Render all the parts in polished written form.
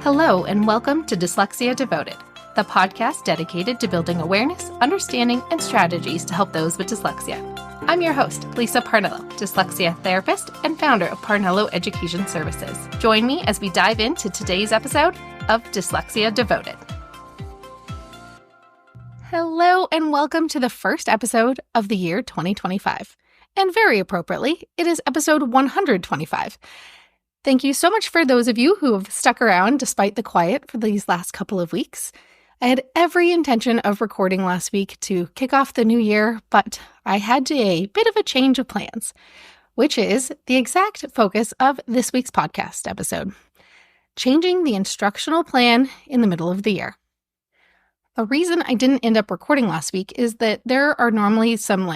Hello, and welcome to Dyslexia Devoted, the podcast dedicated to building awareness, understanding, and strategies to help those with dyslexia. I'm your host, Lisa Parnello, dyslexia therapist and founder of Parnello Education Services. Join me as we dive into today's episode of Dyslexia Devoted. Hello, and welcome to the first episode of the year 2025. And very appropriately, it is episode 125. Thank you so much for those of you who have stuck around despite the quiet for these last couple of weeks. I had every intention of recording last week to kick off the new year, but I had a bit of a change of plans, which is the exact focus of this week's podcast episode: changing the instructional plan in the middle of the year. The reason I didn't end up recording last week is that there are normally some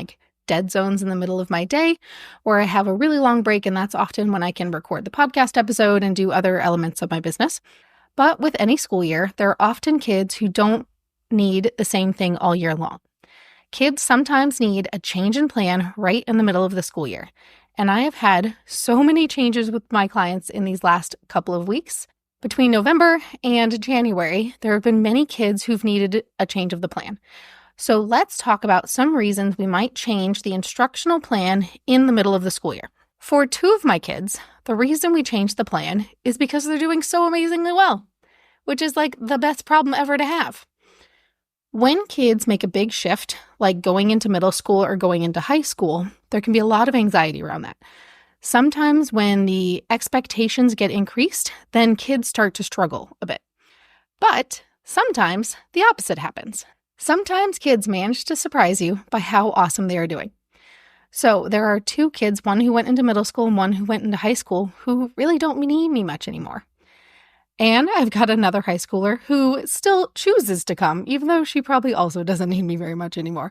dead zones in the middle of my day where I have a really long break, and that's often when I can record the podcast episode and do other elements of my business. But with any school year, there are often kids who don't need the same thing all year long. Kids sometimes need a change in plan right in the middle of the school year. And I have had so many changes with my clients in these last couple of weeks. Between November and January, there have been many kids who've needed a change of the plan. So let's talk about some reasons we might change the instructional plan in the middle of the school year. For two of my kids, the reason we changed the plan is because they're doing so amazingly well, which is the best problem ever to have. When kids make a big shift, like going into middle school or going into high school, there can be a lot of anxiety around that. Sometimes when the expectations get increased, then kids start to struggle a bit. But sometimes the opposite happens. Sometimes kids manage to surprise you by how awesome they are doing. So there are two kids, one who went into middle school and one who went into high school, who really don't need me much anymore. And I've got another high schooler who still chooses to come, even though she probably also doesn't need me very much anymore.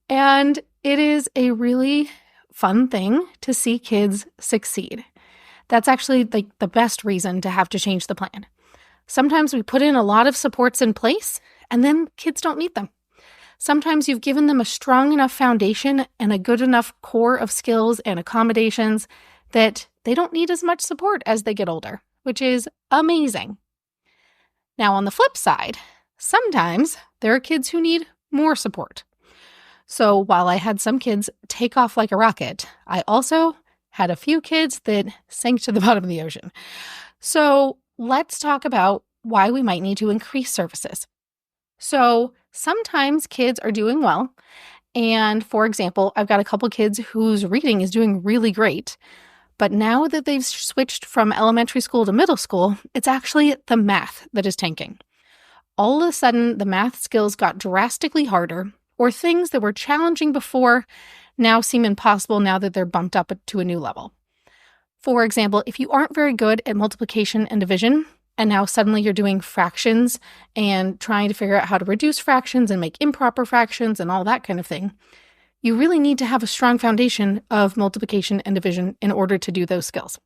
And it is a really fun thing to see kids succeed. That's actually the best reason to have to change the plan. Sometimes we put in a lot of supports in place, and then kids don't need them. Sometimes you've given them a strong enough foundation and a good enough core of skills and accommodations that they don't need as much support as they get older, which is amazing. Now, on the flip side, sometimes there are kids who need more support. So while I had some kids take off like a rocket, I also had a few kids that sank to the bottom of the ocean. So let's talk about why we might need to increase services. So sometimes kids are doing well. And for example, I've got a couple kids whose reading is doing really great. But now that they've switched from elementary school to middle school, it's actually the math that is tanking. All of a sudden, the math skills got drastically harder, or things that were challenging before now seem impossible now that they're bumped up to a new level. For example, if you aren't very good at multiplication and division, and now suddenly you're doing fractions and trying to figure out how to reduce fractions and make improper fractions and all that kind of thing, you really need to have a strong foundation of multiplication and division in order to do those skills.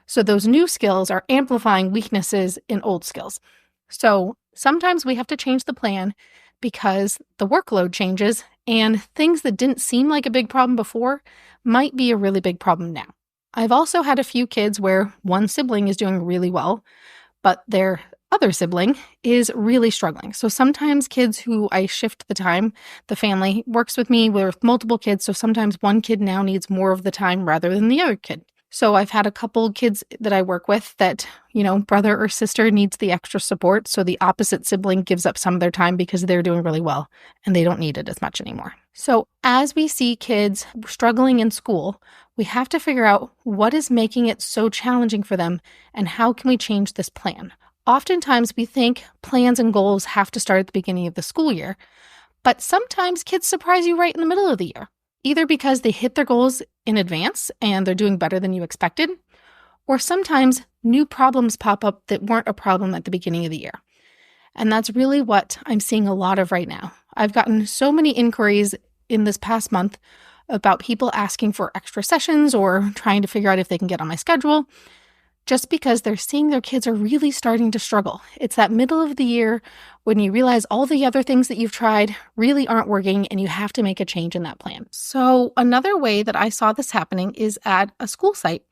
So those new skills are amplifying weaknesses in old skills. So sometimes we have to change the plan because the workload changes and things that didn't seem like a big problem before might be a really big problem now. I've also had a few kids where one sibling is doing really well, but their other sibling is really struggling. So sometimes kids who I shift the time, the family works with me with multiple kids. So sometimes one kid now needs more of the time rather than the other kid. So I've had a couple kids that I work with that, brother or sister needs the extra support. So the opposite sibling gives up some of their time because they're doing really well and they don't need it as much anymore. So as we see kids struggling in school, we have to figure out what is making it so challenging for them and how can we change this plan. Oftentimes we think plans and goals have to start at the beginning of the school year, but sometimes kids surprise you right in the middle of the year, either because they hit their goals in advance and they're doing better than you expected, or sometimes new problems pop up that weren't a problem at the beginning of the year. And that's really what I'm seeing a lot of right now. I've gotten so many inquiries in this past month about people asking for extra sessions or trying to figure out if they can get on my schedule, just because they're seeing their kids are really starting to struggle. It's that middle of the year when you realize all the other things that you've tried really aren't working and you have to make a change in that plan. So another way that I saw this happening is at a school site.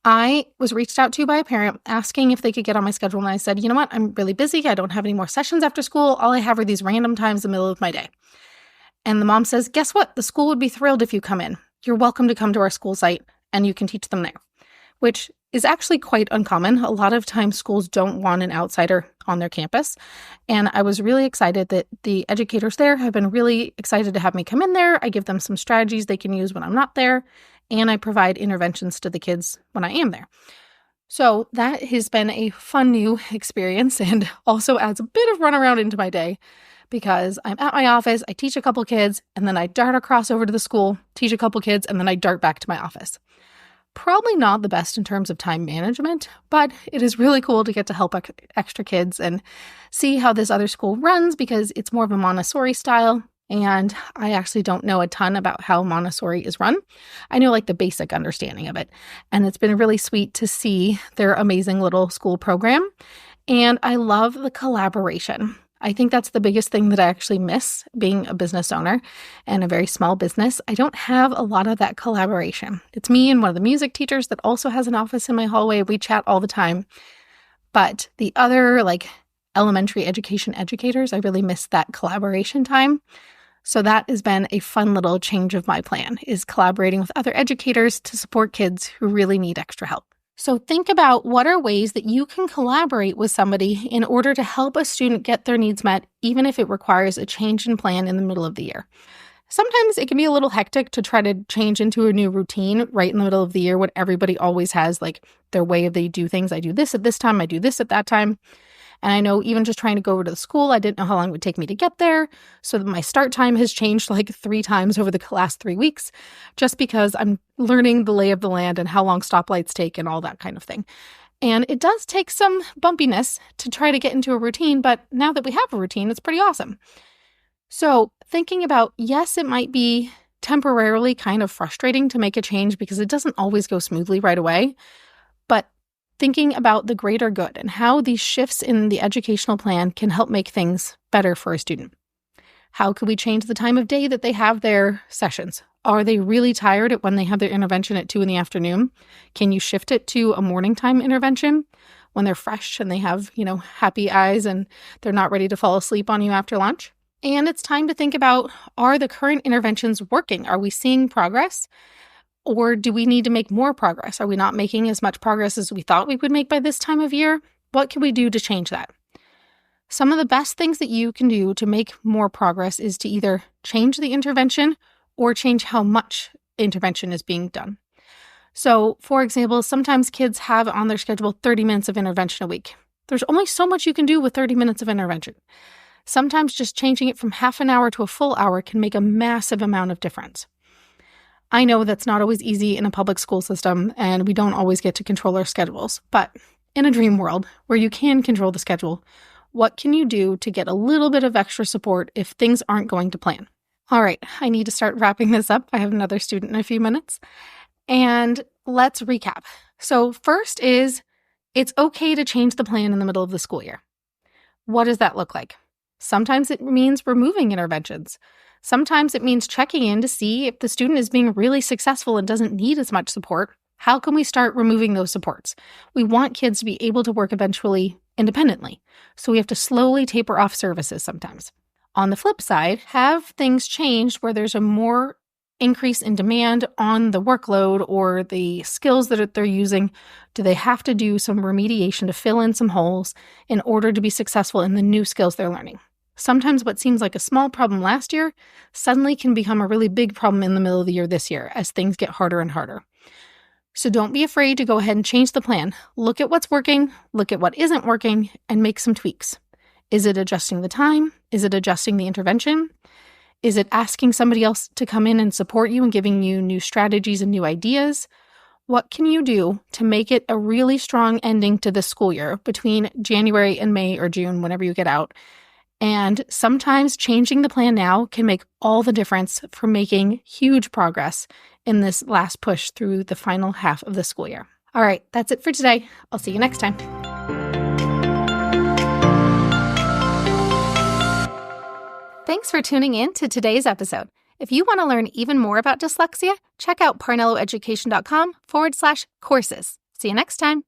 I was reached out to by a parent asking if they could get on my schedule. And I said, you know what? I'm really busy. I don't have any more sessions after school. All I have are these random times in the middle of my day. And the mom says, guess what? The school would be thrilled if you come in. You're welcome to come to our school site and you can teach them there, which is actually quite uncommon. A lot of times schools don't want an outsider on their campus. And I was really excited that the educators there have been really excited to have me come in there. I give them some strategies they can use when I'm not there, and I provide interventions to the kids when I am there. So that has been a fun new experience and also adds a bit of runaround into my day because I'm at my office, I teach a couple kids, and then I dart across over to the school, teach a couple kids, and then I dart back to my office. Probably not the best in terms of time management, but it is really cool to get to help extra kids and see how this other school runs because it's more of a Montessori style. And I actually don't know a ton about how Montessori is run. I know like the basic understanding of it. And it's been really sweet to see their amazing little school program. And I love the collaboration. I think that's the biggest thing that I actually miss being a business owner and a very small business. I don't have a lot of that collaboration. It's me and one of the music teachers that also has an office in my hallway. We chat all the time. But the other like elementary education educators, I really miss that collaboration time. So that has been a fun little change of my plan, is collaborating with other educators to support kids who really need extra help. So think about what are ways that you can collaborate with somebody in order to help a student get their needs met, even if it requires a change in plan in the middle of the year. Sometimes it can be a little hectic to try to change into a new routine right in the middle of the year when everybody always has like their way of they do things. I do this at this time, I do this at that time. And I know even just trying to go over to the school, I didn't know how long it would take me to get there. So my start time has changed like 3 times over the last 3 weeks, just because I'm learning the lay of the land and how long stoplights take and all that kind of thing. And it does take some bumpiness to try to get into a routine, but now that we have a routine, it's pretty awesome. So thinking about, yes, it might be temporarily kind of frustrating to make a change because it doesn't always go smoothly right away, but thinking about the greater good and how these shifts in the educational plan can help make things better for a student. How could we change the time of day that they have their sessions? Are they really tired when they have their intervention at 2 p.m? Can you shift it to a morning time intervention when they're fresh and they have, happy eyes and they're not ready to fall asleep on you after lunch? And it's time to think about, are the current interventions working? Are we seeing progress? Or do we need to make more progress? Are we not making as much progress as we thought we would make by this time of year? What can we do to change that? Some of the best things that you can do to make more progress is to either change the intervention or change how much intervention is being done. So, for example, sometimes kids have on their schedule 30 minutes of intervention a week. There's only so much you can do with 30 minutes of intervention. Sometimes just changing it from half an hour to a full hour can make a massive amount of difference. I know that's not always easy in a public school system, and we don't always get to control our schedules. But in a dream world where you can control the schedule, what can you do to get a little bit of extra support if things aren't going to plan? All right, I need to start wrapping this up. I have another student in a few minutes. And let's recap. So first is, it's okay to change the plan in the middle of the school year. What does that look like? Sometimes it means removing interventions. Sometimes it means checking in to see if the student is being really successful and doesn't need as much support. How can we start removing those supports? We want kids to be able to work eventually independently, so we have to slowly taper off services sometimes. On the flip side, have things changed where there's a more increase in demand on the workload or the skills that they're using? Do they have to do some remediation to fill in some holes in order to be successful in the new skills they're learning? Sometimes what seems like a small problem last year suddenly can become a really big problem in the middle of the year this year as things get harder and harder. So don't be afraid to go ahead and change the plan. Look at what's working, look at what isn't working, and make some tweaks. Is it adjusting the time? Is it adjusting the intervention? Is it asking somebody else to come in and support you and giving you new strategies and new ideas? What can you do to make it a really strong ending to this school year between January and May or June, whenever you get out? And sometimes changing the plan now can make all the difference for making huge progress in this last push through the final half of the school year. All right, that's it for today. I'll see you next time. Thanks for tuning in to today's episode. If you want to learn even more about dyslexia, check out parnelloeducation.com/courses. See you next time.